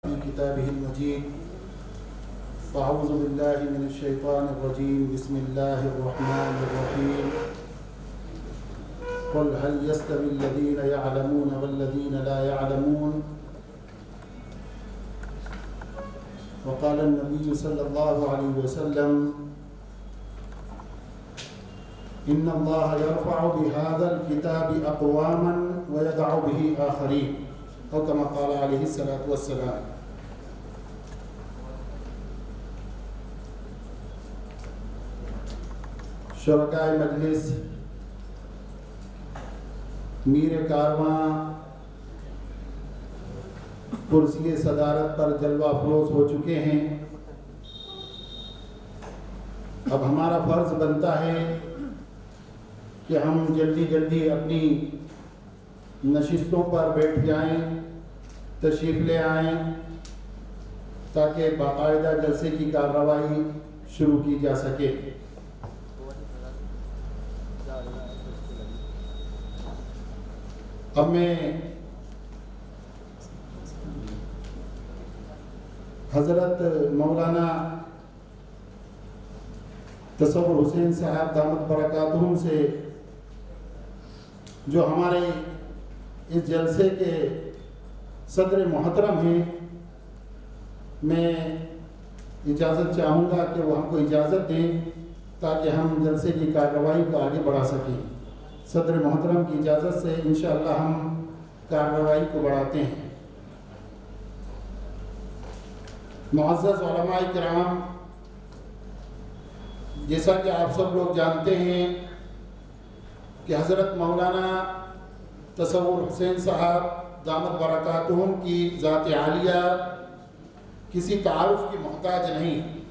في كتابه المجيد. فأعوذ بالله من الشيطان الرجيم. بسم الله الرحمن الرحيم. قل هل يستوي الذين يعلمون والذين لا يعلمون. وقال النبي صلى الله عليه وسلم إن الله يرفع بهذا الكتاب أقواما ويضع به آخرين، أو كما قال عليه الصلاة والسلام. شرکائے مجلس، میر کارواں کرسی صدارت پر جلوہ افروز ہو چکے ہیں. اب ہمارا فرض بنتا ہے کہ ہم جلدی جلدی اپنی نشستوں پر بیٹھ جائیں، تشریف لے آئیں، تاکہ باقاعدہ جلسے کی کارروائی شروع کی جا سکے. اب میں حضرت مولانا تصور حسین صاحب دامت برکاتہم سے، جو ہمارے اس جلسے کے صدر محترم ہیں، میں اجازت چاہوں گا کہ وہ ہم کو اجازت دیں تاکہ ہم جلسے کی کارروائی کو آگے بڑھا سکیں. صدر محترم کی اجازت سے انشاءاللہ ہم کارروائی کو بڑھاتے ہیں. معزز علماء کرام، جیسا کہ آپ سب لوگ جانتے ہیں کہ حضرت مولانا تصور حسین صاحب دامت برکاتہم کی ذات عالیہ کسی تعارف کی محتاج نہیں.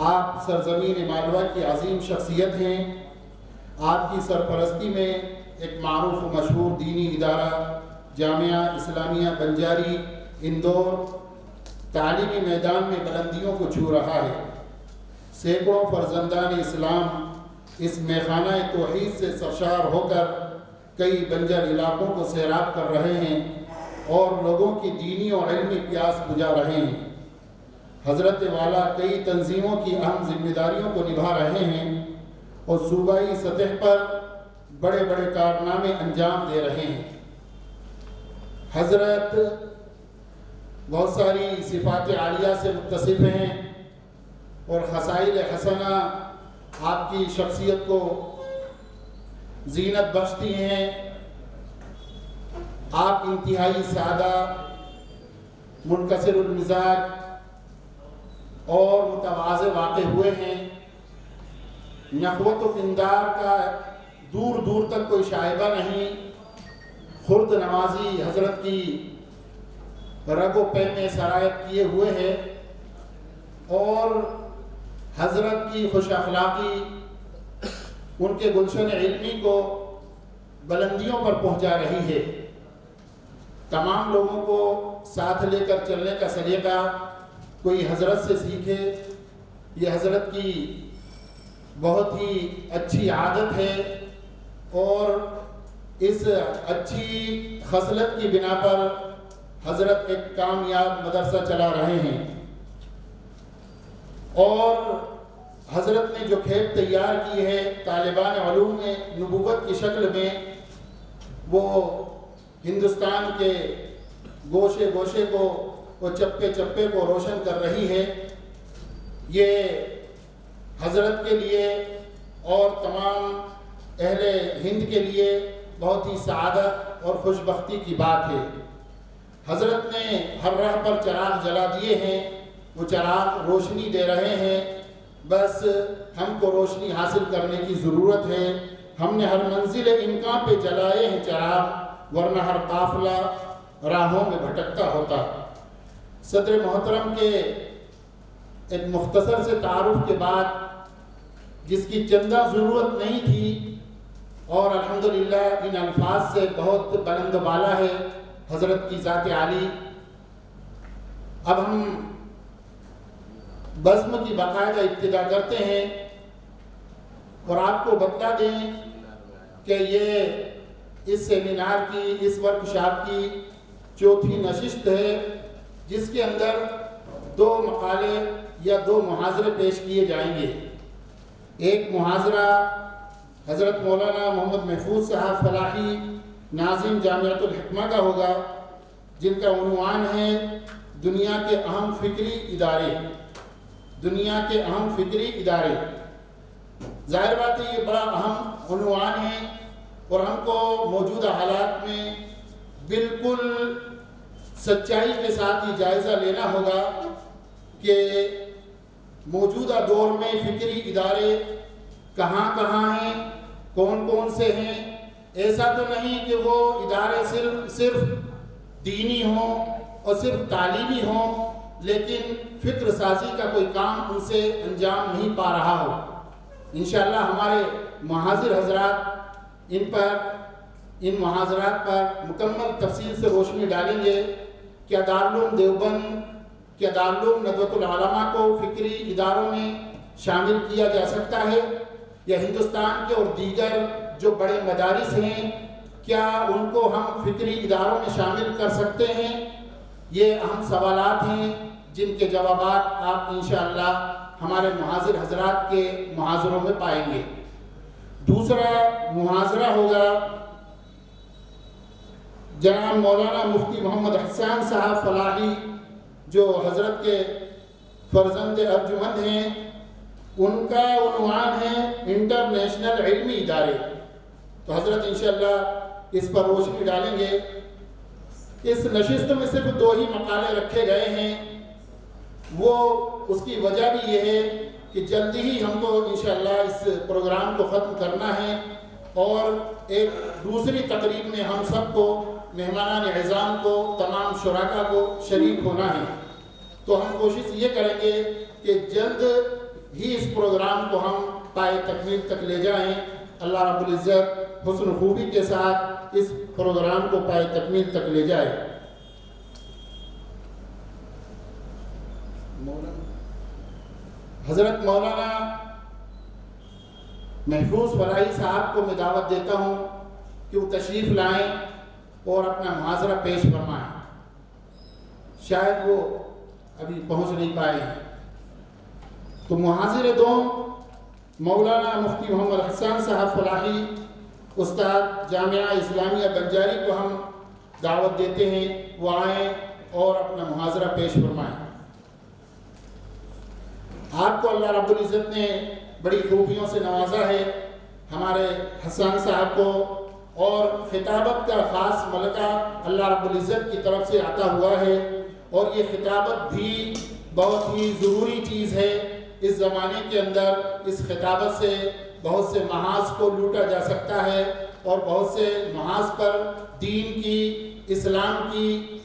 آپ سرزمین مالوہ کی عظیم شخصیت ہیں. آپ کی سرپرستی میں ایک معروف و مشہور دینی ادارہ جامعہ اسلامیہ بنجاری اندور تعلیمی میدان میں بلندیوں کو چھو رہا ہے. سینکڑوں فرزندان اسلام اس میخانہ توحید سے سرشار ہو کر کئی بنجر علاقوں کو سیراب کر رہے ہیں اور لوگوں کی دینی اور علمی پیاس بجھا رہے ہیں. حضرت والا کئی تنظیموں کی اہم ذمہ داریوں کو نبھا رہے ہیں اور صوبائی سطح پر بڑے بڑے کارنامے انجام دے رہے ہیں. حضرت بہت ساری صفات عالیہ سے متصف ہیں اور خصائل حسنہ آپ کی شخصیت کو زینت بخشتی ہیں. آپ انتہائی سادہ، منکسر المزاج اور متواضع واقع ہوئے ہیں. نخوت و پندار کا دور دور تک کوئی شائبہ نہیں. خرد نوازی حضرت کی رگ و پے میں سرایت کیے ہوئے ہے اور حضرت کی خوش اخلاقی ان کے گلشن علمی کو بلندیوں پر پہنچا رہی ہے. تمام لوگوں کو ساتھ لے کر چلنے کا سلیقہ کوئی حضرت سے سیکھے. یہ حضرت کی بہت ہی اچھی عادت ہے اور اس اچھی خصلت کی بنا پر حضرت ایک کامیاب مدرسہ چلا رہے ہیں. اور حضرت نے جو کھیپ تیار کی ہے طالبان علوم نبوت کی شکل میں، وہ ہندوستان کے گوشے گوشے کو اور چپے چپے کو روشن کر رہی ہے. یہ حضرت کے لیے اور تمام اہل ہند کے لیے بہت ہی سعادت اور خوش بختی کی بات ہے. حضرت نے ہر راہ پر چراغ جلا دیے ہیں. وہ چراغ روشنی دے رہے ہیں. بس ہم کو روشنی حاصل کرنے کی ضرورت ہے. ہم نے ہر منزل امکان پہ جلائے ہیں چراغ، ورنہ ہر قافلہ راہوں میں بھٹکتا ہوتا. صدر محترم کے ایک مختصر سے تعارف کے بعد، جس کی چندہ ضرورت نہیں تھی اور الحمدللہ ان الفاظ سے بہت بلند بالا ہے حضرت کی ذات عالی، اب ہم بزم کی باقاعدہ ابتدا کرتے ہیں. اور آپ کو بتلا دیں کہ یہ اس سیمینار کی، اس ورکشاپ کی چوتھی نشست ہے جس کے اندر 2 مقالے یا 2 محاضرے پیش کیے جائیں گے۔ ایک محاضرہ حضرت مولانا محمد محفوظ صاحب فلاحی ناظم جامعۃ الحکمہ کا ہوگا، جن کا عنوان ہے دنیا کے اہم فکری ادارے۔ دنیا کے اہم فکری ادارے، ظاہر بات ہے یہ بڑا اہم عنوان ہے، اور ہم کو موجودہ حالات میں بالکل سچائی کے ساتھ یہ جائزہ لینا ہوگا کہ موجودہ دور میں فکری ادارے کہاں کہاں ہیں، کون کون سے ہیں۔ ایسا تو نہیں کہ وہ ادارے صرف دینی ہوں اور صرف تعلیمی ہوں، لیکن فکر سازی کا کوئی کام ان سے انجام نہیں پا رہا ہو۔ انشاءاللہ ہمارے محاضر حضرات ان محاضرات پر مکمل تفصیل سے روشنی ڈالیں گے۔ کیا دارالعلوم دیوبند، کیا دارالعلوم ندوۃ العلماء کو فکری اداروں میں شامل کیا جا سکتا ہے، یا ہندوستان کے اور دیگر جو بڑے مدارس ہیں کیا ان کو ہم فکری اداروں میں شامل کر سکتے ہیں؟ یہ اہم سوالات ہیں جن کے جوابات آپ انشاءاللہ ہمارے محاضر حضرات کے محاضروں میں پائیں گے۔ دوسرا محاضرہ ہوگا جناب مولانا مفتی محمد حسان صاحب فلاحی، جو حضرت کے فرزند ارجمند ہیں۔ ان کا عنوان ہے انٹرنیشنل علمی ادارے۔ تو حضرت انشاءاللہ اس پر روشنی ڈالیں گے۔ اس نشست میں صرف 2 ہی مقالے رکھے گئے ہیں، وہ اس کی وجہ بھی یہ ہے کہ جلدی ہی ہم کو انشاءاللہ اس پروگرام کو ختم کرنا ہے، اور ایک دوسری تقریب میں ہم سب کو مہمانان اعزام کو تمام شرکاء کو شریک ہونا ہے۔ تو ہم کوشش یہ کریں گے کہ جلد ہی اس پروگرام کو ہم پائے تکمیل تک لے جائیں۔ اللہ رب العزت حسن خوبی کے ساتھ اس پروگرام کو پائے تکمیل تک لے جائے۔ حضرت مولانا محفوظ فلاحی صاحب کو میں دعوت دیتا ہوں کہ وہ تشریف لائیں اور اپنا محاضرہ پیش فرمائیں۔ شاید وہ ابھی پہنچ نہیں پائے ہیں۔ تو محاضر دوم مولانا مفتی محمد حسان صاحب فلاحی، استاد جامعہ اسلامیہ بنجاری کو ہم دعوت دیتے ہیں وہ آئیں اور اپنا محاضرہ پیش فرمائیں۔ آپ کو اللہ رب العزت نے بڑی خوبیوں سے نوازا ہے، ہمارے حسان صاحب کو، اور خطابت کا خاص ملکہ اللہ رب العزت کی طرف سے عطا ہوا ہے، اور یہ خطابت بھی بہت ہی ضروری چیز ہے۔ اس زمانے کے اندر اس خطابت سے بہت سے محاذ کو لوٹا جا سکتا ہے، اور بہت سے محاذ پر دین کی، اسلام کی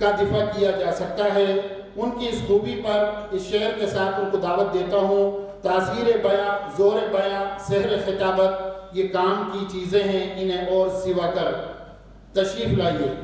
کا دفاع کیا جا سکتا ہے۔ ان کی اس خوبی پر اس شعر کے ساتھ ان کو دعوت دیتا ہوں۔ تاثیر بیاں، زور بیاں، سحر خطابت یہ کام کی چیزیں ہیں، انہیں اور سوا کر تشریف لائیے۔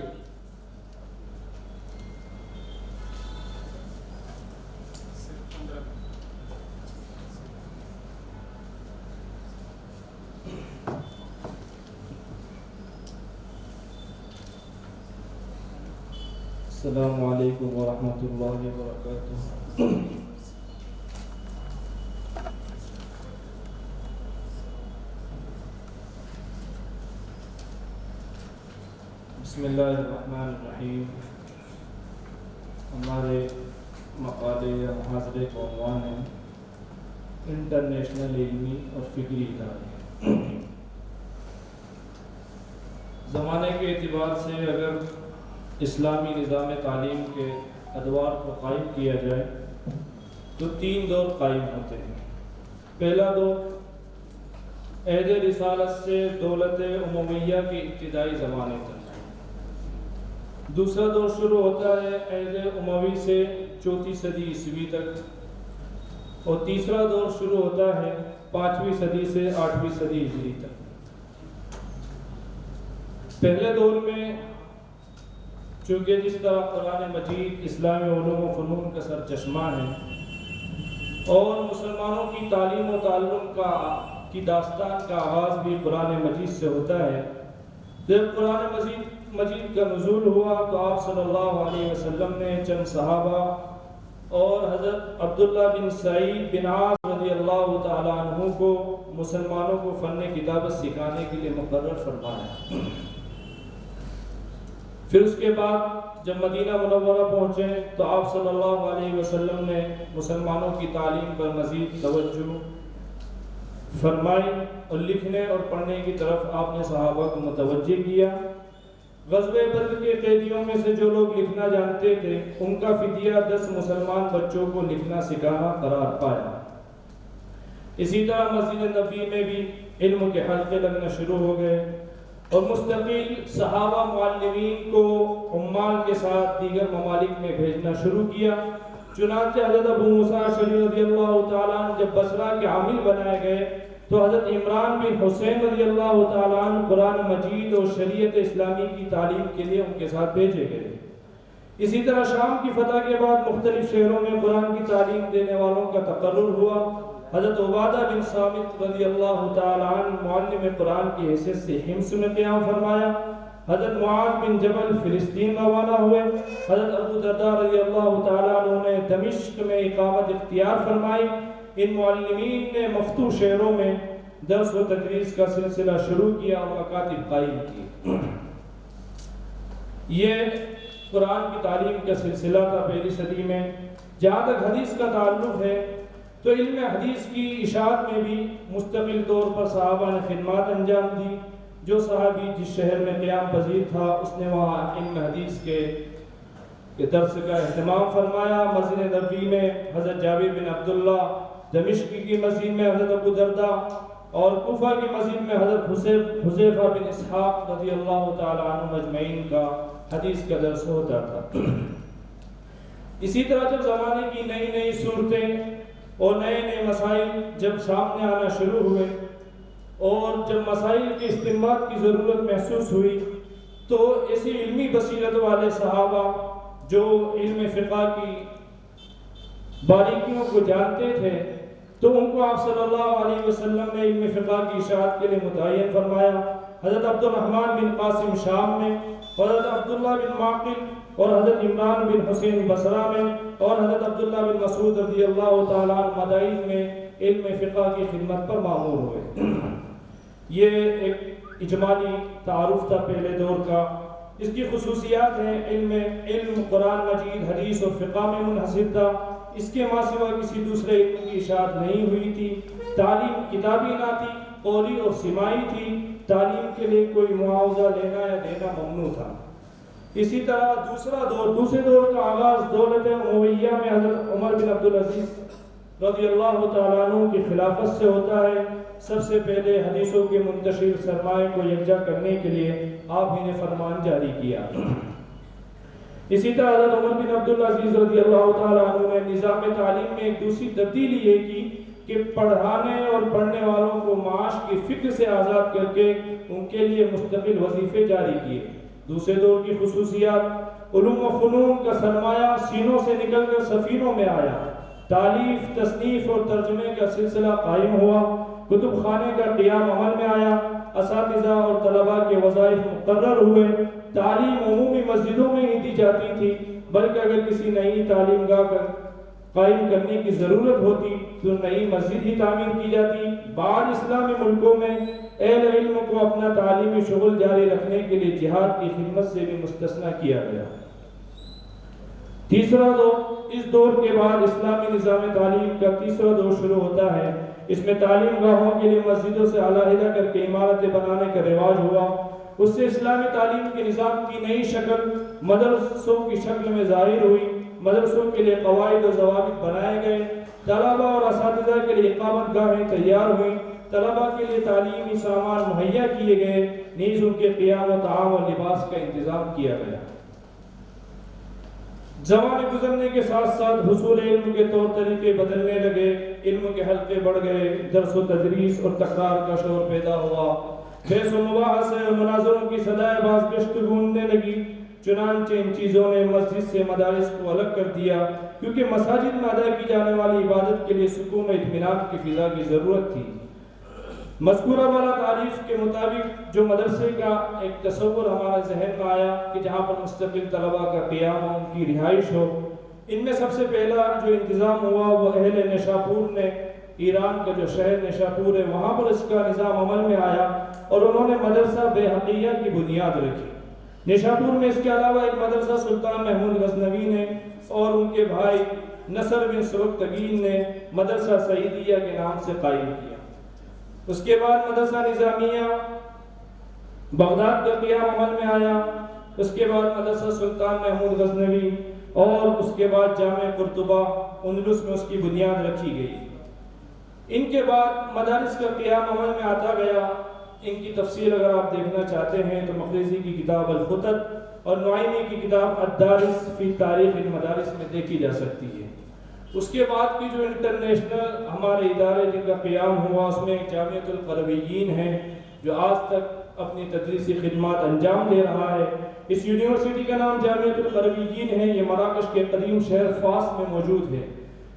السلام علیکم ورحمۃ اللہ وبرکاتہ۔ بسم اللہ الرحمن الرحیم۔ ہمارے مقالے یا محاضرے کا عنوان ہے انٹرنیشنل علمی اور فکری ادارے۔ زمانے کے اعتبار سے اگر اسلامی نظام تعلیم کے ادوار کو قائم کیا جائے تو 3 دور قائم ہوتے ہیں۔ پہلا دور عہد رسالت سے دولت امویہ کے ابتدائی زمانے تک، دوسرا دور شروع ہوتا ہے عہد اموی سے 4 صدی عیسوی تک، اور تیسرا دور شروع ہوتا ہے 5ویں صدی سے 8ویں صدی ہجری تک۔ پہلے دور میں چونکہ جس طرح قرآن مجید اسلامی علوم و فنون کا سر چشمہ ہے، اور مسلمانوں کی تعلیم و تعلم کی داستان کا آغاز بھی قرآن مجید سے ہوتا ہے، جب قرآن مجید مجید کا نزول ہوا تو آپ صلی اللہ علیہ وسلم نے چند صحابہ اور حضرت عبداللہ بن سعید بن عاص رضی اللہ تعالیٰ عنہ کو مسلمانوں کو فن کتابت سکھانے کے لیے مقرر فرمایا۔ پھر اس کے بعد جب مدینہ منورہ پہنچے تو آپ صلی اللہ علیہ وسلم نے مسلمانوں کی تعلیم پر مزید توجہ فرمائی اور لکھنے اور پڑھنے کی طرف آپ نے صحابہ کو متوجہ کیا۔ غزوہ بدر کے قیدیوں میں سے جو لوگ لکھنا جانتے تھے ان کا فدیہ 10 مسلمان بچوں کو لکھنا سکھانا قرار پایا۔ اسی طرح مسجد نبی میں بھی علم کے حلقے لگنا شروع ہو گئے اور مستقل صحابہ معلمین کو عمال کے ساتھ دیگر ممالک میں بھیجنا شروع کیا۔ چنانچہ حضرت ابو موسیٰ اشعری رضی اللہ تعالیٰ عنہ جب بصرہ کے عامل بنائے گئے تو حضرت عمران بن حسین رضی اللہ تعالیٰ عنہ قرآن مجید اور شریعت اسلامی کی تعلیم کے لیے ان کے ساتھ بھیجے گئے۔ اسی طرح شام کی فتح کے بعد مختلف شہروں میں قرآن کی تعلیم دینے والوں کا تقرر ہوا۔ حضرت عبادہ بن صامت رضی اللہ تعالیٰ عنہ معلم قرآن کی حیثیت سے حمص میں قیام فرمایا۔ حضرت معاذ بن جبل فلسطین روانہ ہوئے۔ حضرت ابو درداء رضی اللہ تعالیٰ عنہ نے دمشق میں اقامت اختیار فرمائی۔ ان معلمین نے مفتوح شہروں میں درس و تدریس کا سلسلہ شروع کیا اور مکاتب قائم کی۔ یہ قرآن کی تعلیم کا سلسلہ تھا پہلی صدی میں۔ جہاں تک حدیث کا تعلق ہے تو علم حدیث کی اشاعت میں بھی مستقل طور پر صحابہ نے خدمات انجام دی۔ جو صحابی جس شہر میں قیام پذیر تھا اس نے وہاں علم حدیث کے درس کا اہتمام فرمایا۔ مسجد نبوی میں حضرت جابر بن عبداللہ، دمشق کی مسجد میں حضرت ابو درداء اور کوفہ کی مسجد میں حضرت حذیفہ بن اسحاق رضی اللہ تعالیٰ عنہ مجمعین کا حدیث کا درس ہوتا تھا۔ اسی طرح جب زمانے کی نئی نئی صورتیں اور نئے نئے مسائل جب سامنے آنا شروع ہوئے اور جب مسائل کے استنباط کی ضرورت محسوس ہوئی تو ایسی علمی بصیرت والے صحابہ جو علم فقہ کی باریکیوں کو جانتے تھے تو ان کو آپ صلی اللہ علیہ وسلم نے علم فقہ کی اشاعت کے لیے متعین فرمایا۔ حضرت عبد الرحمن بن قاسم شام میں، حضرت عبداللہ بن معقل اور حضرت عمران بن حسین بصرہ میں اور حضرت عبداللہ بن مسعود رضی اللہ تعالیٰ عنہ مدائن میں علم فقہ کی خدمت پر مامور ہوئے۔ یہ ایک اجمالی تعارف تھا پہلے دور کا۔ اس کی خصوصیات ہیں علم قرآن مجید حدیث اور فقہ میں منحصر تھا۔ اس کے ماں سوا کسی دوسرے علم کی اشاعت نہیں ہوئی تھی۔ تعلیم کتابی نہ تھی، قولی اور سماعی تھی۔ تعلیم کے لیے کوئی معاوضہ لینا یا دینا ممنوع تھا۔ اسی طرح دوسرے دور کا آغاز دولت امویہ میں حضرت عمر بن عبدالعزیز رضی اللہ تعالیٰ عنہ کی خلافت سے ہوتا ہے۔ سب سے پہلے حدیثوں کے منتشر سرمایہ کو یکجا کرنے کے لیے آپ ہی نے فرمان جاری کیا۔ اسی طرح حضرت عمر بن عبدالعزیز رضی اللہ تعالیٰ عنہ نے نظام تعلیم میں ایک دوسری تبدیلی یہ کی کہ پڑھانے اور پڑھنے والوں کو معاش کی فکر سے آزاد کر کے ان کے لیے مستقل وظیفے جاری کیے۔ دوسرے دور کی خصوصیات، علوم و فنون کا سرمایہ سینوں سے نکل کر سفینوں میں آیا۔ تالیف، تصنیف اور ترجمے کا سلسلہ قائم ہوا۔ کتب خانے کا قیام عمل میں آیا۔ اساتذہ اور طلباء کے وظائف مقرر ہوئے۔ تعلیم عمومی مسجدوں میں نہیں دی جاتی تھی بلکہ اگر کسی نئی تعلیم گاہ قائم کرنے کی ضرورت ہوتی تو نئی مسجد ہی تعمیر کی جاتی۔ بعض اسلامی ملکوں میں اہل علم کو اپنا تعلیمی شغل جاری رکھنے کے لیے جہاد کی خدمت سے بھی مستثنیٰ کیا گیا۔ تیسرا دور، اس دور کے بعد اسلامی نظام تعلیم کا تیسرا دور شروع ہوتا ہے۔ اس میں تعلیم گاہوں کے لیے مسجدوں سے علیحدہ کر کے عمارتیں بنانے کا رواج ہوا۔ اس سے اسلامی تعلیم کے نظام کی نئی شکل مدرسوں کی شکل میں ظاہر ہوئی۔ مدرسوں کے لیے قواعد و ضوابط بنائے گئے۔ طلباء اور اساتذہ کے لیے اقامت گاہیں تیار ہوئیں۔ طلباء کے لیے تعلیمی سامان مہیا کیے گئے، نیز ان کے قیام و طعام و لباس کا انتظام کیا گیا۔ زمانے گزرنے کے ساتھ ساتھ حصول علم کے طور طریقے بدلنے لگے، علم کے حلقے بڑھ گئے، درس و تدریس اور تکرار کا شور پیدا ہوا، بحث و مباحثے اور مناظروں کی صدائے بازگشت گونجنے لگی۔ چنانچہ ان چیزوں نے مسجد سے مدارس کو الگ کر دیا، کیونکہ مساجد میں ادا کی جانے والی عبادت کے لیے سکون و اطمینان کی فضا کی ضرورت تھی۔ مذکورہ والا تعریف کے مطابق جو مدرسے کا ایک تصور ہمارے ذہن میں آیا کہ جہاں پر مستقل طلباء کا قیام ہو، ان کی رہائش ہو، ان میں سب سے پہلا جو انتظام ہوا وہ اہل نیشاپور نے، ایران کا جو شہر نیشاپور ہے وہاں پر اس کا نظام عمل میں آیا اور انہوں نے مدرسہ بیہقیہ کی بنیاد رکھی۔ نیشاپور میں اس کے علاوہ ایک مدرسہ سلطان محمود غزنوی نے اور ان کے بھائی نصر بن سبکتگین نے مدرسہ سعیدیہ کے نام سے قائم کیا۔ اس کے بعد مدرسہ نظامیہ بغداد کا قیام عمل میں آیا، اس کے بعد مدرسہ سلطان محمود غزنوی اور اس کے بعد جامع قرطبہ اندلس میں اس کی بنیاد رکھی گئی۔ ان کے بعد مدارس کا قیام عمل میں آتا گیا۔ ان کی تفصیل اگر آپ دیکھنا چاہتے ہیں تو مقریزی کی کتاب الخطط اور نعیمی کی کتاب الدارس فی تاریخ المدارس میں دیکھی جا سکتی ہے۔ اس کے بعد کی جو انٹرنیشنل ہمارے ادارے جن کا قیام ہوا اس میں جامعۃ القرویین ہے جو آج تک اپنی تدریسی خدمات انجام دے رہا ہے۔ اس یونیورسٹی کا نام جامعۃ القرویین ہے، یہ مراکش کے قدیم شہر فاس میں موجود ہے۔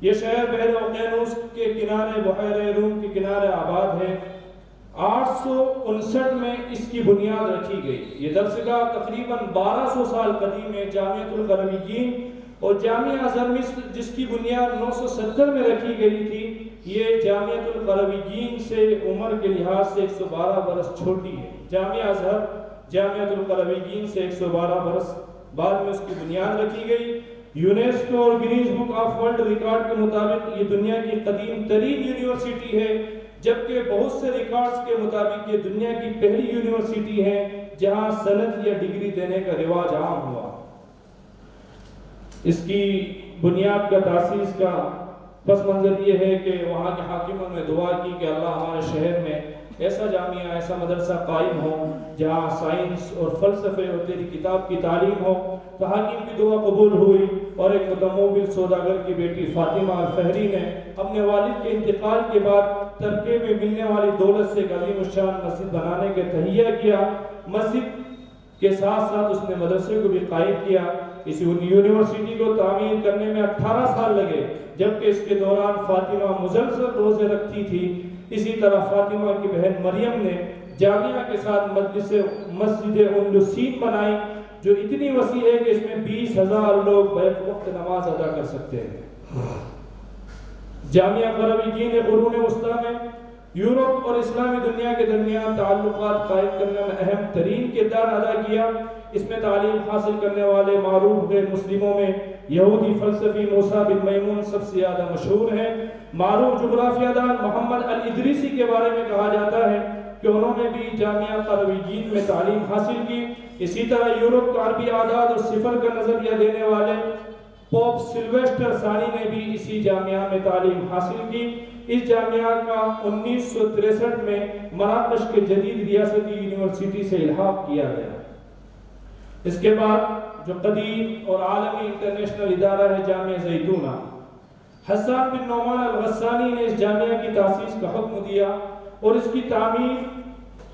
یہ شہر بحر اوقیانوس کے کنارے بحیرہ روم کے کنارے آباد ہے۔ 859 میں اس کی بنیاد رکھی گئی۔ یہ درسگاہ تقریباً 1200 سال قدیم ہے۔ جامعۃ القرویین اور جامعہ ازہر مصر جس کی بنیاد 970 میں رکھی گئی تھی، یہ جامعۃ القرویین سے عمر کے لحاظ سے 112 برس چھوٹی ہے۔ جامعہ ازہر جامعۃ القرویین سے 112 برس بعد میں اس کی بنیاد رکھی گئی۔ یونیسکو اور Guinness book of world record کے مطابق یہ دنیا کی قدیم ترین یونیورسٹی ہے، جبکہ بہت سے ریکارڈز کے مطابق یہ دنیا کی پہلی یونیورسٹی ہے جہاں سند یا ڈگری دینے کا رواج عام ہوا۔ اس کی بنیاد کا تاسیس کا پس منظر یہ ہے کہ وہاں کے حاکموں نے دعا کی کہ اللہ ہمارے شہر میں ایسا جامعہ ایسا مدرسہ قائم ہو جہاں سائنس اور فلسفے اور تیری کتاب کی تعلیم ہو۔ تو حاکم کی دعا قبول ہوئی اور ایک متمول سوداگر کی بیٹی فاطمہ الفہری نے اپنے والد کے انتقال کے بعد ترکے میں ملنے والی دولت سے ایک عظیم الشان مسجد بنانے کا تہیہ کیا۔ مسجد کے ساتھ ساتھ اس نے مدرسے کو بھی قائم کیا۔ اس یونیورسٹی کو تعمیر کرنے میں 18 سال لگے، جبکہ اس کے دوران فاطمہ مسلسل روزے رکھتی تھی۔ اسی طرح فاطمہ کی بہن مریم نے جامعہ کے ساتھ مسجد اندلسین بنائی جو اتنی وسیع ہے کہ اس میں 20,000 لوگ بیک وقت نماز ادا کر سکتے ہیں۔ جامعہ قرویین نے قرون وسطیٰ میں یورپ اور اسلامی دنیا کے درمیان تعلقات قائم کرنے میں اہم ترین کردار ادا کیا۔ اس میں تعلیم حاصل کرنے والے معروف غیر مسلموں میں یہودی فلسفی موسیٰ بن میمون سب سے زیادہ مشہور ہیں۔ معروف جغرافیہ دان محمد الادریسی کے بارے میں کہا جاتا ہے کہ انہوں نے بھی جامعہ قرویین میں تعلیم حاصل کی۔ اسی طرح یورپ کا عربی اعداد اور صفر کا نظریہ دینے والے پوپ سلویسٹر ثانی نے بھی اسی جامعہ میں تعلیم حاصل کی۔ اس جامعہ کا 1963 میں مراکش کے جدید ریاستی یونیورسٹی سے الحاق کیا گیا۔ اس کے بعد جو قدیم اور عالمی انٹرنیشنل ادارہ ہے جامعہ زیتونہ، حسان بن نعمان الغسانی نے اس جامعہ کی تاسیس کا حکم دیا اور اس کی تعمیر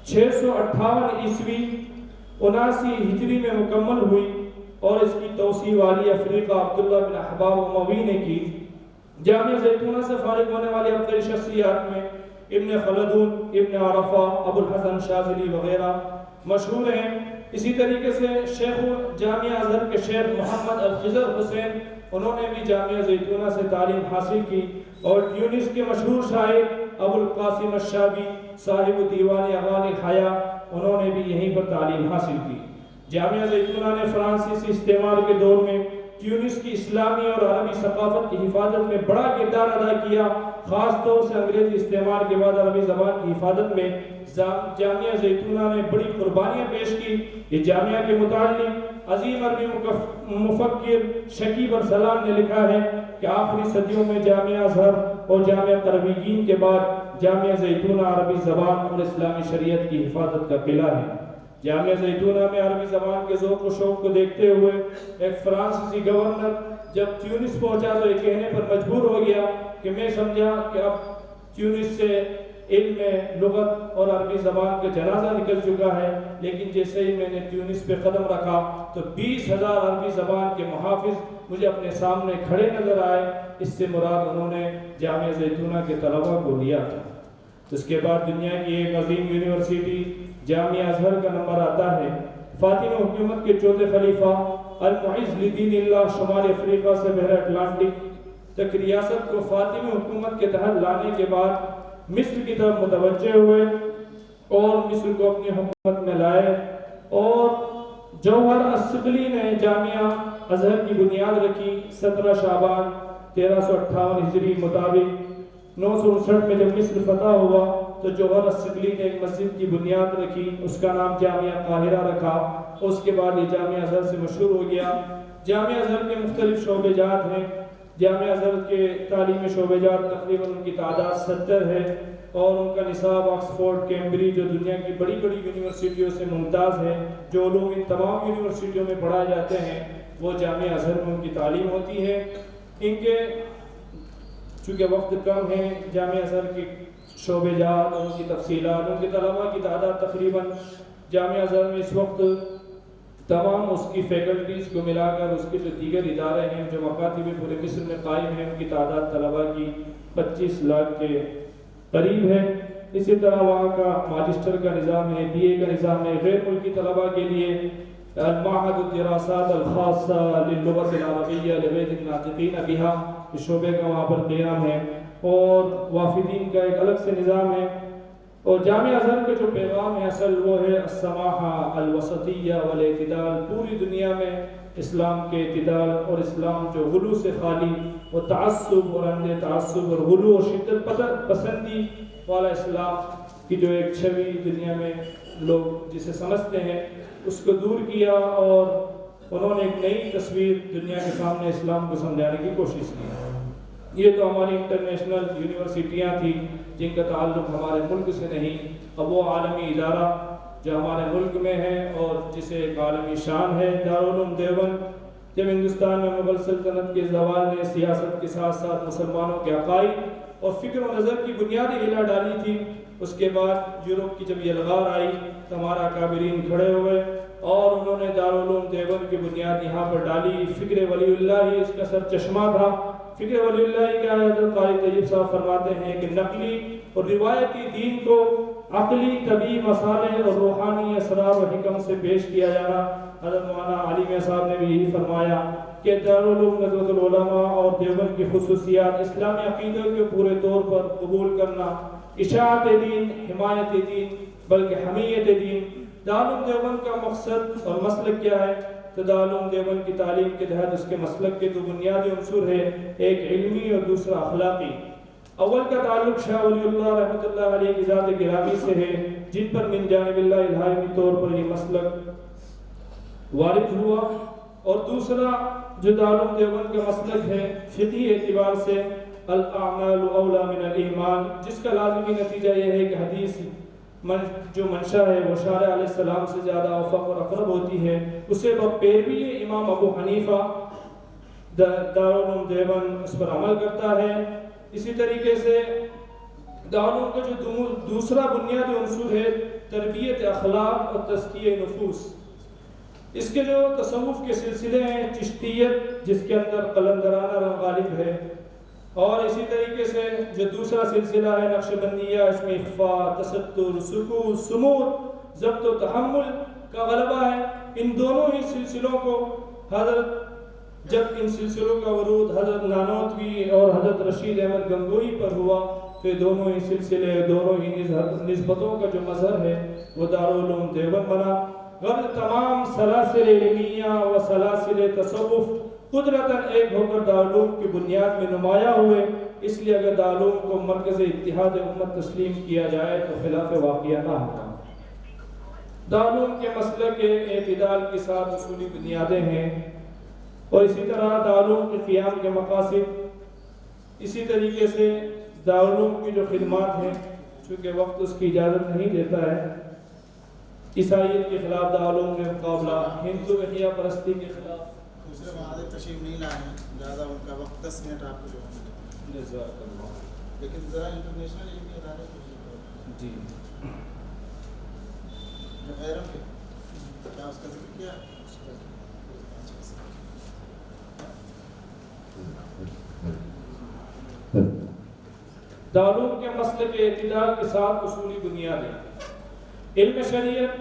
658 عیسوی 79 ہجری میں مکمل ہوئی اور اس کی توسیع والی افریقہ عبداللہ بن احباب اموی نے کی۔ جامعہ زیتونہ سے فارغ ہونے والی افضل شخصیات میں ابن خلدون، ابن عرفہ، ابو الحسن شاذلی وغیرہ مشہور ہیں۔ اسی طریقے سے شیخ جامعہ ازہر کے شیخ محمد الخضر حسین، انہوں نے بھی جامعہ زیتونہ سے تعلیم حاصل کی، اور ٹیونس کے مشہور شاعر ابو القاسم الشابی صاحب دیوان اغانِ حیا، انہوں نے بھی یہیں پر تعلیم حاصل کی۔ جامعہ زیتونہ نے فرانسیسی استعمار کے دور میں ٹیونس کی اسلامی اور عربی ثقافت کی حفاظت میں بڑا کردار ادا کیا، خاص طور سے انگریزی استعمار کے بعد عربی زبان کی حفاظت میں جامعہ زیتونہ نے بڑی قربانیاں پیش کی۔ یہ جامعہ کے متعلق عظیم عربی مفکر شکیب ارسلان نے لکھا ہے کہ آخری صدیوں میں جامعہ ازہر اور جامعہ قرویین کے بعد جامعہ زیتونہ عربی زبان اور اسلامی شریعت کی حفاظت کا قلعہ ہے۔ جامعہ زیتونہ میں عربی زبان کے ذوق و شوق کو دیکھتے ہوئے ایک فرانسیسی گورنر جب تیونس پہنچا تو یہ کہنے پر مجبور ہو گیا کہ میں سمجھا کہ اب تیونس سے علم لغت اور عربی زبان کا جنازہ نکل چکا ہے، لیکن جیسے ہی میں نے تیونس پہ قدم رکھا تو 20,000 عربی زبان کے محافظ مجھے اپنے سامنے کھڑے نظر آئے۔ اس سے مراد انہوں نے جامعہ زیتونہ کے طلباء کو لیا تھا۔ اس کے بعد دنیا کی ایک عظیم یونیورسٹی جامعہ ازہر کا نمبر آتا ہے۔ فاطمی حکومت کے چوتھے خلیفہ المعز لدین اللہ شمال افریقہ سے بحر اٹلانٹک تک ریاست کو فاطمی حکومت کے تحت لانے کے بعد مصر کی طرف متوجہ ہوئے اور مصر کو اپنی حکومت میں لائے، اور جوہر الصقلی نے جامعہ ازہر کی بنیاد رکھی۔ 17 شعبان 1358 ہجری مطابق 959 میں جب مصر فتح ہوا تو جوہر الصقلی نے ایک مسجد کی بنیاد رکھی، اس کا نام جامعہ قاہرہ رکھا۔ اس کے بعد یہ جامعہ ازہر سے مشہور ہو گیا۔ جامعہ ازہر کے مختلف شعبے جات ہیں۔ جامعہ ازہر کے تعلیمی شعبے جات تقریباً ان کی تعداد 70 ہے، اور ان کا نصاب آکسفورڈ، کیمبرج جو دنیا کی بڑی بڑی یونیورسٹیوں سے ممتاز ہے، جو علوم ان تمام یونیورسٹیوں میں پڑھائے جاتے ہیں وہ جامعہ ازہر میں ان کی تعلیم ہوتی ہے۔ ان کے چونکہ وقت کم ہے، جامعہ ازہر کے شعبے جات اور ان کی تفصیلات، ان کے طلباء کی تعداد تقریباً جامعہ ازہر میں اس وقت تمام اس کی فیکلٹیز کو ملا کر اس کے جو دیگر ادارے ہیں جو مکاتب پورے مصر میں قائم ہیں، ان کی تعداد طلباء کی 25 لاکھ کے قریب ہے۔ اسی طرح وہاں کا ماجسٹر کا نظام ہے، بی اے کا نظام ہے۔ غیر ملکی طلباء کے لیے المعهد الدراسات الخاصة للغة العربية لغير الناطقين بها، اس شعبے کا وہاں پر قیام ہے، اور وافدین کا ایک الگ سے نظام ہے۔ اور جامعہ ازہر کا جو پیغام ہے اصل وہ ہے السماحہ الوسطیہ والاعتدال۔ پوری دنیا میں اسلام کے اعتدال اور اسلام جو غلو سے خالی و تعصب اور اندھے تعصب اور غلو اور شدت پسندی والا اسلام کی جو ایک چھوی دنیا میں لوگ جسے سمجھتے ہیں اس کو دور کیا، اور انہوں نے ایک نئی تصویر دنیا کے سامنے اسلام کو سمجھانے کی کوشش کی۔ یہ تو ہماری انٹرنیشنل یونیورسٹیاں تھیں جن کا تعلق ہمارے ملک سے نہیں، اب وہ عالمی ادارہ جو ہمارے ملک میں ہے اور جسے ایک عالمی شان ہے، دارالعلوم دیوبند، جب ہندوستان میں مغل سلطنت کے زوال نے سیاست کے ساتھ ساتھ مسلمانوں کے عقائد اور فکر و نظر کی بنیادی ہلا ڈالی تھی، اس کے بعد یورپ کی جب یلغار آئی تو ہمارا اکابرین کھڑے ہوئے اور انہوں نے دارالعلوم دیوبند کی بنیاد یہاں پر ڈالی۔ فکر ولی اللہ ہی اس کا سر چشمہ تھا۔ فکر ولی اللہ کیا ہے؟ حضرت قاری طیب صاحب فرماتے ہیں کہ نقلی اور روایتی دین کو عقلی طبی مصالح اور روحانی اسرار و حکم سے پیش کیا جانا۔ حضرت مولانا علی میاں صاحب نے بھی یہی فرمایا کہ دارالعلوم ندوۃ العلماء اور دیوبند کی خصوصیات اسلامی عقیدے کے پورے طور پر قبول کرنا، اشاعت دین، حمایت دین بلکہ حمیت دین۔ دارالعلوم دیوبند کا مقصد اور مسلک کیا ہے؟ تو دارالعلوم دیوبند کی تعلیم کے تحت اس کے مسلک کے دو بنیادی عنصر ہے، ایک علمی اور دوسرا اخلاقی۔ اول کا تعلق شاہ ولی اللہ رحمۃ اللہ علیہ کی ذات گرامی سے ہے، جن پر من جانب اللہ الہامی طور پر یہ مسلک وارد ہوا، اور دوسرا جو دارالعلوم دیوبند کا مسلک ہے فقہی اعتبار سے الاعمال اولا من الایمان، جس کا لازمی نتیجہ یہ ہے کہ حدیث جو منشا ہے وہ شارع علیہ السلام سے زیادہ اوفق اور اقرب ہوتی ہے، اسے پیروی امام ابو حنیفہ دارالعلوم دیوبند اس پر عمل کرتا ہے۔ اسی طریقے سے دارالعلوم کا جو دوسرا بنیادی عنصر ہے تربیت اخلاق اور تزکیہ نفوس۔ اس کے جو تصوف کے سلسلے ہیں چشتیت جس کے اندر قلندرانہ رنگ غالب ہے، اور اسی طریقے سے جو دوسرا سلسلہ ہے نقشبندیہ، اس میں اخفاء، تستر، سکوت، صمود، ضبط و تحمل کا غلبہ ہے۔ ان دونوں ہی سلسلوں کو حضرت جب ان سلسلوں کا ورود حضرت نانوتوی اور حضرت رشید احمد گنگوئی پر ہوا تو یہ دونوں ہی سلسلے، دونوں ہی نسبتوں کا جو مظہر ہے وہ دارالعلوم دیوبند بنا۔ غرض تمام سلاسل علمیہ و سلاسل تصوف قدرتاً ایک ہو کر دارالعلوم کی بنیاد میں نمایاں ہوئے، اس لیے اگر دارالعلوم کو مرکز اتحاد امت تسلیم کیا جائے تو خلاف واقعہ نہ ہوگا۔ دارالعلوم کے مسلک کے اعتدال کے ساتھ اصولی بنیادیں ہیں، اور اسی طرح دارالعلوم کے قیام کے مقاصد، اسی طریقے سے دارالعلوم کی جو خدمات ہیں، چونکہ وقت اس کی اجازت نہیں دیتا ہے، عیسائیت کے خلاف دارالعلوم میں مقابلہ، ہندو احیا پرستی کے خلاف، دوسرے معاہدے تشریف نہیں لائے ہیں، لہٰذا ان کا وقت 10 منٹ آپ کو جو ہے، لیکن ذرا انٹرنیشنل علمی ادارے جی غیروں کے کیا اس کا ذکر کیا؟ دارالعلوم کے مسلک اعتدال کے ساتھ اصولی بنیادیں: علم شریعت،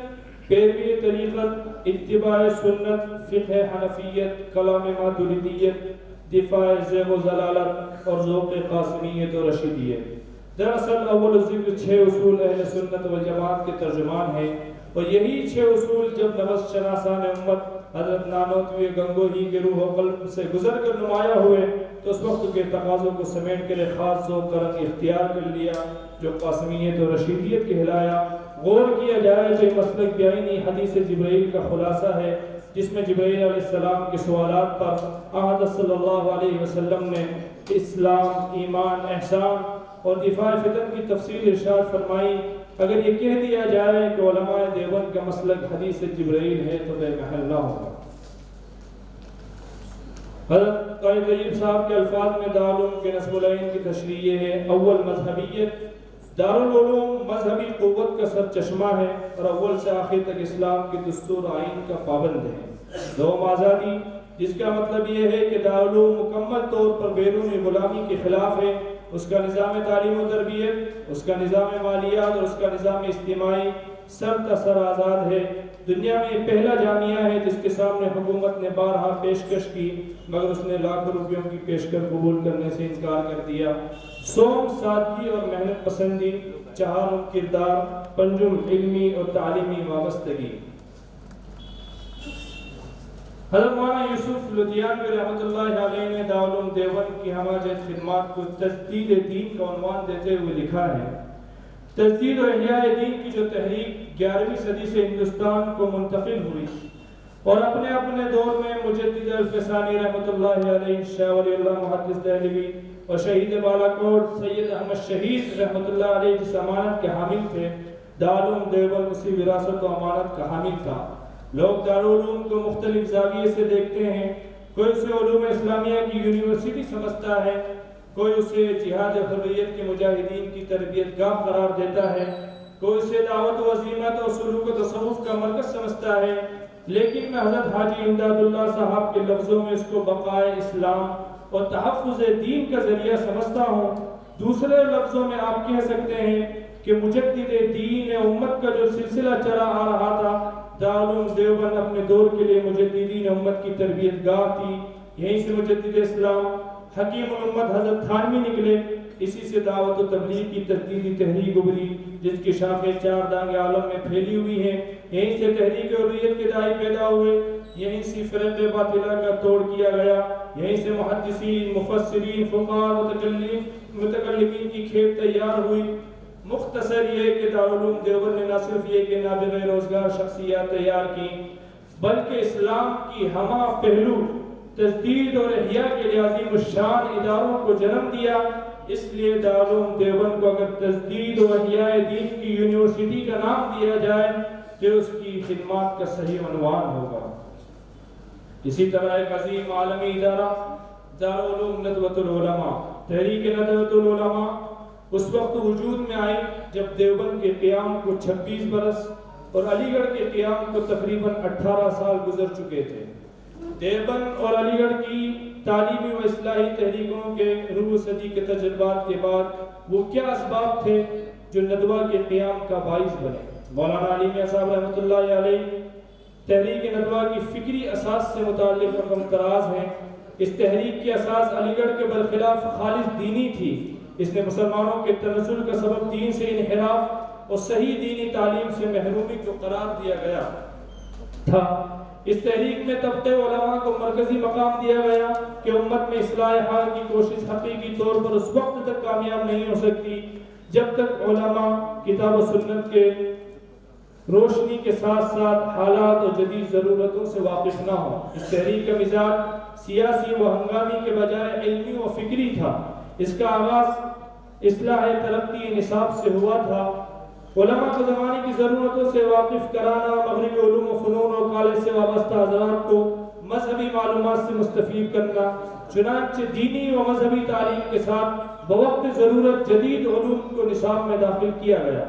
پیروی طریقت، اتباع سنت، فقہ حنفیت، کلام ماتریدیت، دفاع زیغ و ضلالت اور ذوق قاسمیت و رشیدیت۔ دراصل اول ذکر 6 اصول اہل سنت والجماعت کے ترجمان ہیں، اور یہی 6 اصول جب نبض شناسان امت حضرت نانوتوی گنگوہی کے روح و قلب سے گزر کر نمایاں ہوئے تو اس وقت کے تقاضوں کو سمیٹ کر ایک خاص ذوق کا رنگ اختیار کر لیا جو قاسمیت اور رشیدیت کہلایا۔ غور کیا جائے تو یہ مسلک بیانی حدیث جبرائیل کا خلاصہ ہے، جس میں جبرائیل علیہ السلام کے سوالات پر آقا صلی اللہ علیہ وسلم نے اسلام، ایمان، احسان اور دفاع فتن کی تفصیل ارشاد فرمائی۔ اگر یہ کہہ دیا جائے کہ علماء دیوبند کا مسلک حدیث جبرائیل ہے تو بے محل نہ ہوگا۔ حضرت قائد طیب صاحب کے الفاظ میں دارالعلوم کے نصب العین کی تشریح یہ ہے: اول مذہبیت، دارالعلوم مذہبی قوت کا سر چشمہ ہے اور اول سے آخر تک اسلام کے دستور آئین کا پابند ہے۔ دوم آزادی، جس کا مطلب یہ ہے کہ دارالعلوم مکمل طور پر بیرونی غلامی کے خلاف ہے، اس کا نظام تعلیم و تربیت، اس کا نظام مالیات اور اس کا نظام اجتماعی سر تسر آزاد ہے۔ دنیا میں یہ پہلا جامعہ ہے جس کے سامنے حکومت نے بارہا پیشکش کی مگر اس نے لاکھوں روپیوں کی پیشکش قبول کرنے سے انکار کر دیا۔ سوم سادگی اور محنت پسندی، چہارم کردار، پنجم علمی اور تعلیمی وابستگی۔ حضرت مولانا یوسف لدھیانوی رحمۃ اللہ علیہ نے دارالعلوم دیوبند کی ہمہ جہت خدمات کو تجدید دین کا عنوان دیتے ہوئے لکھا ہے: تجدید و احیاء دین کی جو تحریک 11ویں صدی سے ہندوستان کو منتقل ہوئی اور اپنے اپنے دور میں مجدد الفسانی رحمۃ اللہ علیہ، شاہ ولی اللہ محدث دہلوی اور شہید بالاکوٹ سید احمد شہید رحمۃ اللہ علیہ جس امانت کے حامل تھے، دارالعلوم دیوبند اسی وراثت و امانت کا حامل تھا۔ لوگ دارالعلوم کو مختلف زاویے سے دیکھتے ہیں، کوئی اسے علوم اسلامیہ کی یونیورسٹی سمجھتا ہے، کوئی اسے جہاد حریت کے مجاہدین کی تربیت گاہ قرار دیتا ہے، کوئی اسے دعوت و عزیمت اور سلوک و تصوف کا مرکز سمجھتا ہے، لیکن میں حضرت حاجی امداد اللہ صاحب کے لفظوں میں اس کو بقائے اسلام اور تحفظ دین کا ذریعہ سمجھتا ہوں۔ دوسرے لفظوں میں آپ کہہ سکتے ہیں کہ مجدد دین امت کا جو سلسلہ چلا آ رہا تھا، دارالعلوم دیوبند اپنے دور کے لیے مجددین امت کی تربیت گاہ تھی۔ یہیں سے مجدد اسلام حکیم الامت حضرت تھانوی نکلے، اسی سے دعوت و تبلیغ کی تجدیدی تحریک ابھری جس کی شاخیں 4 دانگ عالم میں پھیلی ہوئی ہیں۔ یہیں سے تحریک حریت کے داعی پیدا ہوئے، یہیں سے فرق باطلہ کا توڑ کیا گیا، یہیں سے محدثین، مفسرین، فقہاء، متکلمین کی کھیپ تیار ہوئی۔ مختصر یہ کہ دارالعلوم دیوبند نے نہ صرف یہ کہ نابغہ روزگار شخصیات تیار کی بلکہ اسلام کی ہمہ پہلو تجدید اور احیاء کے لیے عظیم الشان اداروں کو جنم دیا۔ اس لیے دارالعلوم دیوبند کو اگر تجدید و احیاء دین کی یونیورسٹی کا نام دیا جائے تو اس کی خدمات کا صحیح عنوان ہوگا۔ اسی طرح ایک عظیم عالمی ادارہ دارالعلوم ندوۃ العلماء، تحریک ندوۃ العلماء اس وقت وجود میں آئی جب دیوبند کے قیام کو 26 برس اور علی گڑھ کے قیام کو تقریباً 18 سال گزر چکے تھے۔ دیوبند اور علی گڑھ کی تعلیمی و اصلاحی تحریکوں کے ربع صدی کے تجربات کے بعد وہ کیا اسباب تھے جو ندوہ کے قیام کا باعث بنے؟ مولانا علی میاں صاحب رحمۃ اللہ علیہ تحریک ندوہ کی فکری اساس سے متعلق رقم تراز ہیں۔ اس تحریک کی اساس علی گڑھ کے برخلاف خالص دینی تھی۔ اس نے مسلمانوں کے تنزل کا سبب دین سے انحراف اور صحیح دینی تعلیم سے محرومی کو قرار دیا گیا تھا۔ اس تحریک میں طبقے علماء کو مرکزی مقام دیا گیا کہ امت میں اصلاح حال کی کوشش حقیقی طور پر اس وقت تک کامیاب نہیں ہو سکتی جب تک علماء کتاب و سنت کے روشنی کے ساتھ ساتھ حالات اور جدید ضرورتوں سے واقف نہ ہو۔ اس تحریک کا مزاج سیاسی و ہنگامی کے بجائے علمی و فکری تھا۔ اس کا آغاز اصلاح ترقی نصاب سے ہوا تھا۔ علماء کو زمانے کی ضرورتوں سے واقف کرانا، مغربی علوم و فنون اور کالج سے وابستہ حضرات کو مذہبی معلومات سے مستفید کرنا، چنانچہ دینی و مذہبی تعلیم کے ساتھ بوقت ضرورت جدید علوم کو نصاب میں داخل کیا گیا۔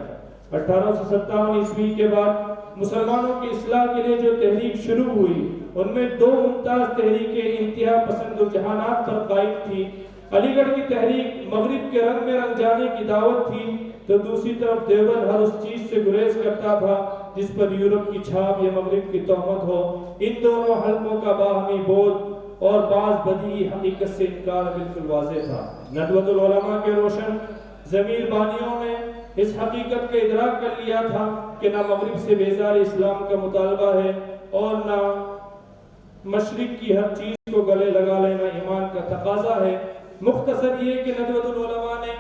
1857 عیسوی کے بعد مسلمانوں کی اصلاح کے لیے جو تحریک شروع ہوئی ان میں 2 ممتاز تحریکیں انتہا پسند رجحانات پر قائم تھی۔ علی گڑھ کی تحریک مغرب کے رنگ میں رنگ جانے کی دعوت تھی، تو دوسری طرف دیوبند ہر اس چیز سے گریز کرتا تھا جس پر یورپ کی چھاپ یا مغرب کی تہمت ہو۔ ان دونوں حلقوں کا باہمی بوجھ اور بعض بدیہی حقیقت سے انکار بالکل واضح تھا۔ ندوۃ العلماء کے روشن ضمیر بانیوں نے اس حقیقت کا ادراک کر لیا تھا کہ نہ مغرب سے بیزار اسلام کا مطالبہ ہے اور نہ مشرق کی ہر چیز کو گلے لگا لینا ایمان کا تقاضا ہے۔ مختصر یہ کہ ندوۃ العلماء نے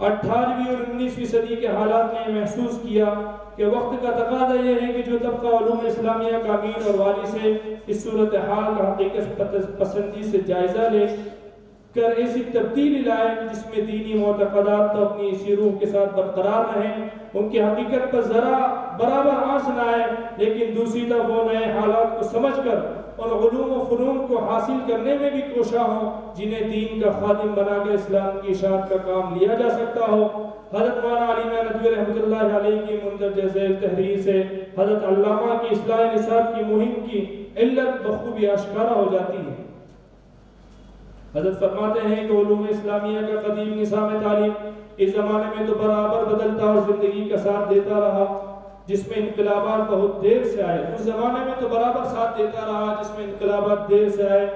18ویں اور 19ویں صدی کے حالات میں محسوس کیا کہ وقت کا تقاضا یہ ہے کہ جو طبقہ علوم اسلامیہ کا امین اور والی سے اس صورتحال کا حقیقت پسندی سے جائزہ لے کر ایسی تبدیلی لائے جس میں دینی معتقدات تو اپنی اسی روح کے ساتھ برقرار رہیں، ان کی حقیقت پر ذرا برابر آنچ نہ آئے، لیکن دوسری طرف وہ نئے حالات کو سمجھ کر اور علوم و فنون کو حاصل کرنے میں بھی کوشاں ہوں جنہیں دین کا خادم بنا کر اسلام کی اشاعت کا کام لیا جا سکتا ہو۔ حضرت مولانا علی ندوی رحمۃ اللہ علیہ کی مندرجہ ذیل تحریر سے حضرت علامہ کی اصلاح نصاب کی مہم کی علت بخوبی آشکارا ہو جاتی ہے۔ حضرت فرماتے ہیں کہ علوم اسلامیہ کا قدیم نظام تعلیم اس زمانے میں تو برابر بدلتا اور زندگی کا ساتھ دیتا رہا، جس میں انقلابات بہت دیر سے آئے۔ اس زمانے میں تو برابر ساتھ دیتا رہا جس میں انقلابات دیر سے آئے،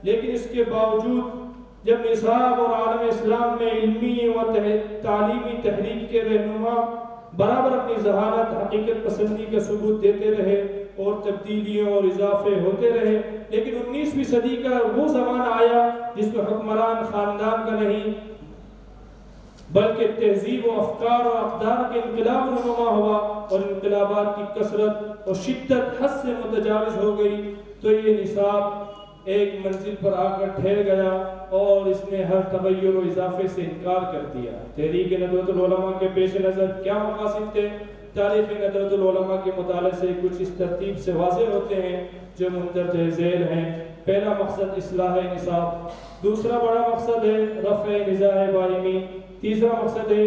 لیکن اس کے باوجود جب نصاب اور عالم اسلام میں علمی و تعلیمی تحریک کے رہنما برابر اپنی ذہانت حقیقت پسندی کا ثبوت دیتے رہے اور تبدیلیوں اور اضافے ہوتے رہے، لیکن 19ویں صدی کا وہ زمانہ آیا جس میں حکمران خاندان کا نہیں بلکہ تہذیب و افکار و اقدار کے انقلاب رونما ہوا اور انقلابات کی کثرت اور شدت حد سے متجاوز ہو گئی، تو یہ نصاب ایک منزل پر آ کر ٹھہر گیا اور اس نے ہر تغیر و اضافے سے انکار کر دیا۔ تحریک ندوۃ العلماء کے پیش نظر کیا مقاصد تھے؟ تاریخ ندوۃ العلماء کے مطالعے سے کچھ اس ترتیب سے واضح ہوتے ہیں جو مندرجہ ذیل ہیں۔ پہلا مقصد اصلاح نصاب، دوسرا بڑا مقصد ہے رفع نزاع باہمی، تیسرا مقصد ہے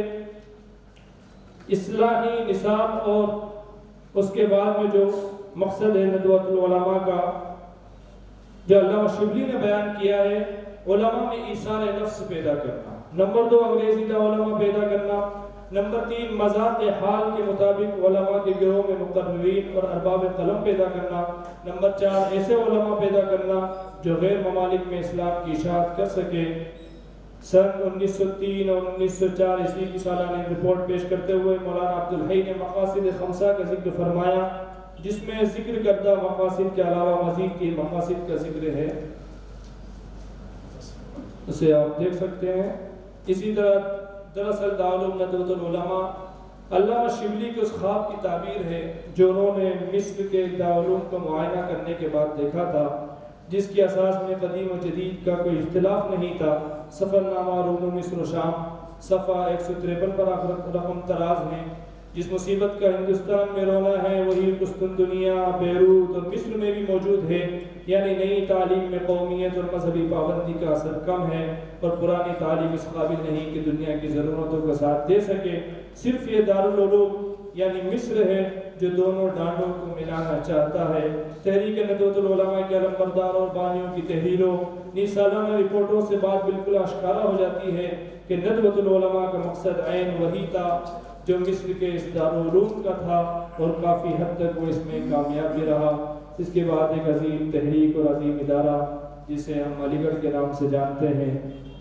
اصلاحی نصاب، اور اس کے بعد میں جو مقصد ہے ندوۃ العلماء کا جو علامہ شبلی نے بیان کیا ہے، علماء میں ایثار نفس پیدا کرنا۔ نمبر 2 انگریزی علماء پیدا کرنا۔ نمبر 3 مذاق حال کے مطابق علماء کے گروہ میں مقررین اور ارباب قلم پیدا کرنا۔ نمبر 4 ایسے علماء پیدا کرنا جو غیر ممالک میں اسلام کی اشاعت کر سکے۔ سن 1903 اور 1904 عیسوی کی سالانہ رپورٹ پیش کرتے ہوئے مولانا عبدالحی نے مقاصد خمسہ کا ذکر فرمایا، جس میں ذکر کردہ مقاصد کے علاوہ مزید 3 مقاصد کا ذکر ہے، اسے آپ دیکھ سکتے ہیں۔ اسی طرح دراصل دارالعلوم ندوۃ العلماء علامہ شبلی کے اس خواب کی تعبیر ہے جو انہوں نے مصر کے دارالعلوم کا معائنہ کرنے کے بعد دیکھا تھا، جس کی اساس میں قدیم و جدید کا کوئی اختلاف نہیں تھا۔ سفر نامہ روم مصر و شام صفحہ 153 پر رقم تراز ہیں۔ جس مصیبت کا ہندوستان میں رونا ہے وہی قسطنطنیہ، بیروت اور مصر میں بھی موجود ہے، یعنی نئی تعلیم میں قومیت اور مذہبی پابندی کا اثر کم ہے اور پرانی تعلیم اس قابل نہیں کہ دنیا کی ضرورتوں کا ساتھ دے سکے۔ صرف یہ دارالعلوم یعنی مصر ہے جو دونوں ڈانڈوں کو ملانا چاہتا ہے۔ تحریک ندوۃ العلماء کے علمبردار اور بانیوں کی تحریروں سالانہ رپورٹوں سے بات بالکل آشکارا ہو جاتی ہے کہ ندوۃ العلماء کا مقصد عین وہی تھا جو مصر کے اس دارالعلوم کا تھا، اور کافی حد تک وہ اس میں کامیاب بھی رہا۔ اس کے بعد ایک عظیم تحریک اور عظیم ادارہ جسے ہم علی گڑھ کے نام سے جانتے ہیں،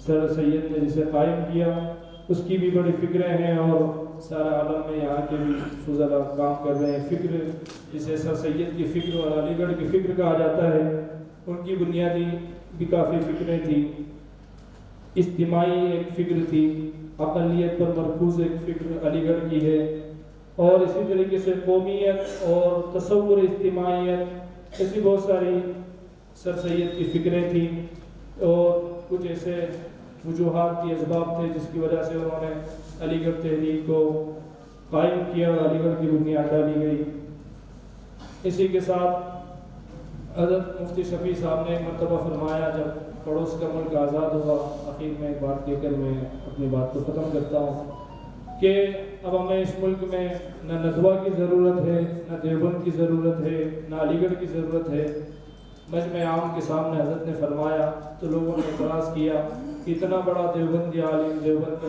سر سید نے جسے قائم کیا، اس کی بھی بڑی فکریں ہیں اور سارا عالم میں یہاں کے بھی فضلاء کام کر رہے ہیں۔ فکر جسے سر سید کی فکر اور علی گڑھ کی فکر کہا جاتا ہے، ان کی بنیادی بھی کافی فکریں تھیں۔ اجتماعی ایک فکر تھی، اقلیت پر مرکوز ایک فکر علی گڑھ کی ہے، اور اسی طریقے سے قومیت اور تصور اجتماعیت، ایسی بہت ساری سر سید کی فکریں تھیں، اور کچھ ایسے وجوہات کی اسباب تھے جس کی وجہ سے انہوں نے علی گڑھ تحریک کو قائم کیا اور علی گڑھ کی بنیاد ڈالی گئی۔ اسی کے ساتھ حضرت مفتی شفیع صاحب نے ایک مرتبہ فرمایا جب پڑوس کا ملک آزاد ہوا، آخر میں ایک بات کہہ کر میں اپنی بات کو ختم کرتا ہوں کہ اب ہمیں اس ملک میں نہ ندوہ کی ضرورت ہے، نہ دیوبند کی ضرورت ہے، نہ علی گڑھ کی ضرورت ہے، مجمع عام کے سامنے حضرت نے فرمایا تو لوگوں نے اعتراض کیا کہ اتنا بڑا دیوبندی عالم، دیوبند کا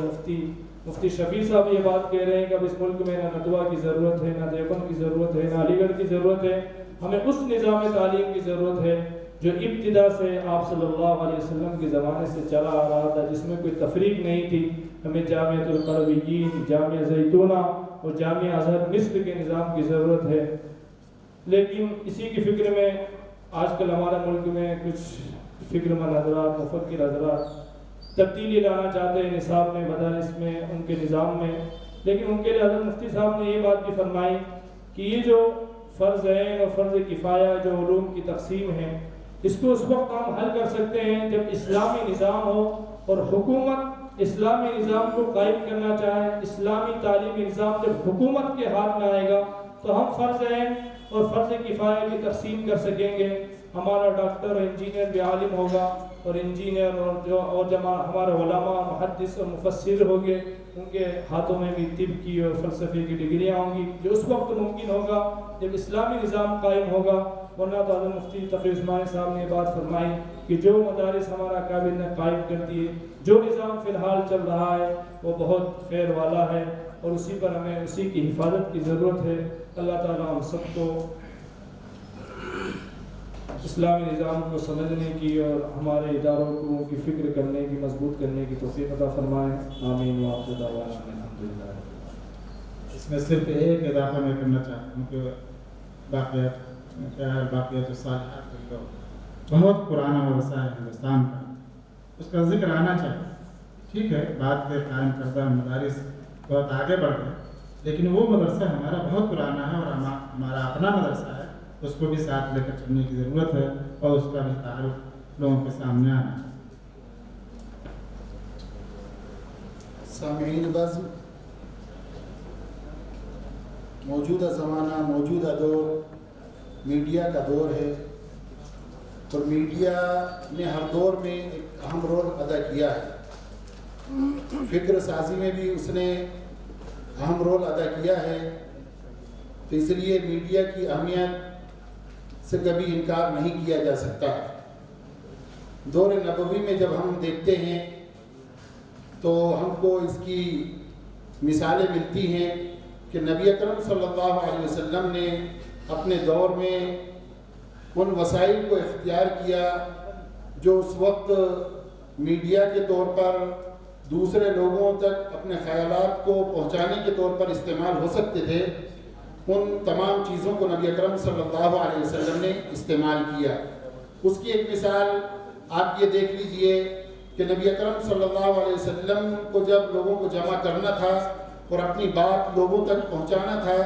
مفتی شفیع صاحب یہ بات کہہ رہے ہیں کہ اب اس ملک میں نہ ندوہ کی ضرورت ہے، نہ دیوبند کی ضرورت ہے، نہ علی گڑھ کی ضرورت ہے، ہمیں اس نظام تعلیم کی ضرورت ہے جو ابتدا سے آپ صلی اللہ علیہ وسلم کے زمانے سے چلا آ رہا تھا، جس میں کوئی تفریق نہیں تھی۔ ہمیں جامعۃ القرویین، جامعہ زیتونہ اور جامعہ ازہر مصر کے نظام کی ضرورت ہے۔ لیکن اسی کی فکر میں آج کل ہمارے ملک میں کچھ فکر مند حضرات، مفکر حضرات تبدیلی لانا چاہتے ہیں نصاب میں، مدارس میں، ان کے نظام میں، لیکن ان کے لیے حضرت مفتی صاحب نے یہ بات بھی فرمائی کہ یہ جو فرض عین اور فرض کفایہ جو علوم کی تقسیم ہے، اس کو اس وقت ہم حل کر سکتے ہیں جب اسلامی نظام ہو اور حکومت اسلامی نظام کو قائم کرنا چاہے۔ اسلامی تعلیمی نظام جب حکومت کے ہاتھ میں آئے گا تو ہم فرض عین اور فرض کفایہ کی تقسیم کر سکیں گے۔ ہمارا ڈاکٹر اور انجینئر بھی عالم ہوگا، اور انجینئر اور جب ہمارے علماء، محدث اور مفسر ہوں گے، ان کے ہاتھوں میں بھی طب کی اور فلسفے کی ڈگریاں ہوں گی، جو اس وقت ممکن ہوگا جب اسلامی نظام قائم ہوگا۔ ورنہ تو حضرت مفتی تقی عثمانی صاحب نے یہ بات فرمائی کہ جو مدارس ہمارا قابل نے قائم کر دیے، جو نظام فی الحال چل رہا ہے وہ بہت خیر والا ہے، اور اسی پر ہمیں اسی کی حفاظت کی ضرورت ہے۔ اللہ تعالیٰ ہم سب کو اسلامی نظام کو سمجھنے کی اور ہمارے اداروں کو کی فکر کرنے کی، مضبوط کرنے کی توفیق عطا فرمائے۔ آمین وآخر دعوانا الحمدللہ۔ اس میں صرف ایک اضافہ میں کرنا چاہتا ہوں کہ باقیات الصالحات بہت پرانا مدرسہ ہے ہندوستان کا، اس کا ذکر آنا چاہیے۔ ٹھیک ہے، بعد کے قائم کردہ مدارس بہت آگے بڑھ گئے، لیکن وہ مدرسہ ہمارا بہت پرانا ہے اور ہمارا اپنا مدرسہ ہے، اس کو بھی ساتھ لے کر چلنے کی ضرورت ہے، اور اس کا بھی تعارف لوگوں کے سامنے آنا چاہیے۔ سامعین بزم، موجودہ زمانہ، موجودہ دور میڈیا کا دور ہے، اور میڈیا نے ہر دور میں ایک اہم رول ادا کیا ہے۔ فکر سازی میں بھی اس نے اہم رول ادا کیا ہے، تو اس لیے میڈیا کی اہمیت سے کبھی انکار نہیں کیا جا سکتا۔ دور نبوی میں جب ہم دیکھتے ہیں تو ہم کو اس کی مثالیں ملتی ہیں کہ نبی اکرم صلی اللہ علیہ وسلم نے اپنے دور میں ان وسائل کو اختیار کیا جو اس وقت میڈیا کے طور پر دوسرے لوگوں تک اپنے خیالات کو پہنچانے کے طور پر استعمال ہو سکتے تھے۔ ان تمام چیزوں کو نبی اکرم صلی اللہ علیہ وسلم نے استعمال کیا۔ اس کی ایک مثال آپ یہ دیکھ لیجئے کہ نبی اکرم صلی اللہ علیہ وسلم کو جب لوگوں کو جمع کرنا تھا اور اپنی بات لوگوں تک پہنچانا تھا،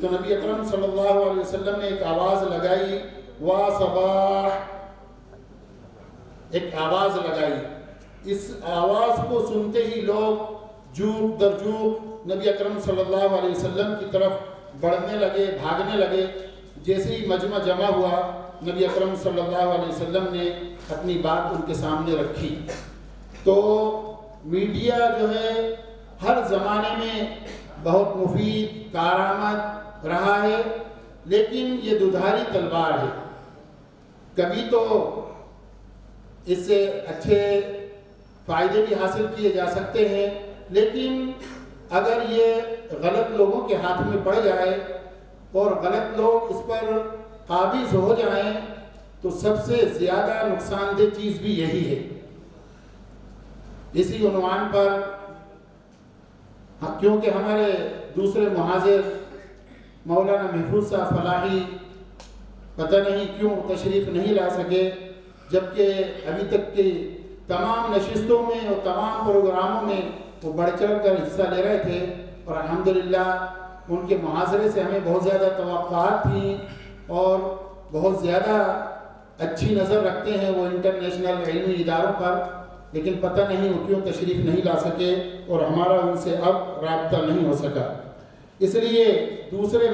تو نبی اکرم صلی اللہ علیہ وسلم نے ایک آواز لگائی، وا صباح، ایک آواز لگائی۔ اس آواز کو سنتے ہی لوگ جوق در جوق نبی اکرم صلی اللہ علیہ وسلم کی طرف بڑھنے لگے، بھاگنے لگے۔ جیسے ہی مجمع جمع ہوا، نبی اکرم صلی اللہ علیہ وسلم نے اپنی بات ان کے سامنے رکھی۔ تو میڈیا جو ہے ہر زمانے میں بہت مفید، کارآمد رہا ہے، لیکن یہ دودھاری تلوار ہے۔ کبھی تو اس سے اچھے فائدے بھی حاصل کیے جا سکتے ہیں، لیکن اگر یہ غلط لوگوں کے ہاتھ میں پڑ جائے اور غلط لوگ اس پر قابض ہو جائیں تو سب سے زیادہ نقصان دہ چیز بھی یہی ہے۔ اسی عنوان پر کیونکہ ہمارے دوسرے محاضر مولانا محفوظ صاحب فلاحی پتہ نہیں کیوں تشریف نہیں لا سکے، جبکہ ابھی تک کی تمام نشستوں میں اور تمام پروگراموں میں وہ بڑھ چڑھ کر حصہ لے رہے تھے، اور الحمدللہ ان کے محاضرے سے ہمیں بہت زیادہ توقعات تھیں اور بہت زیادہ اچھی نظر رکھتے ہیں وہ انٹرنیشنل علمی اداروں پر، لیکن پتہ نہیں وہ کیوں تشریف نہیں لا سکے اور ہمارا ان سے اب رابطہ نہیں ہو سکا۔ اس لیے دوسرے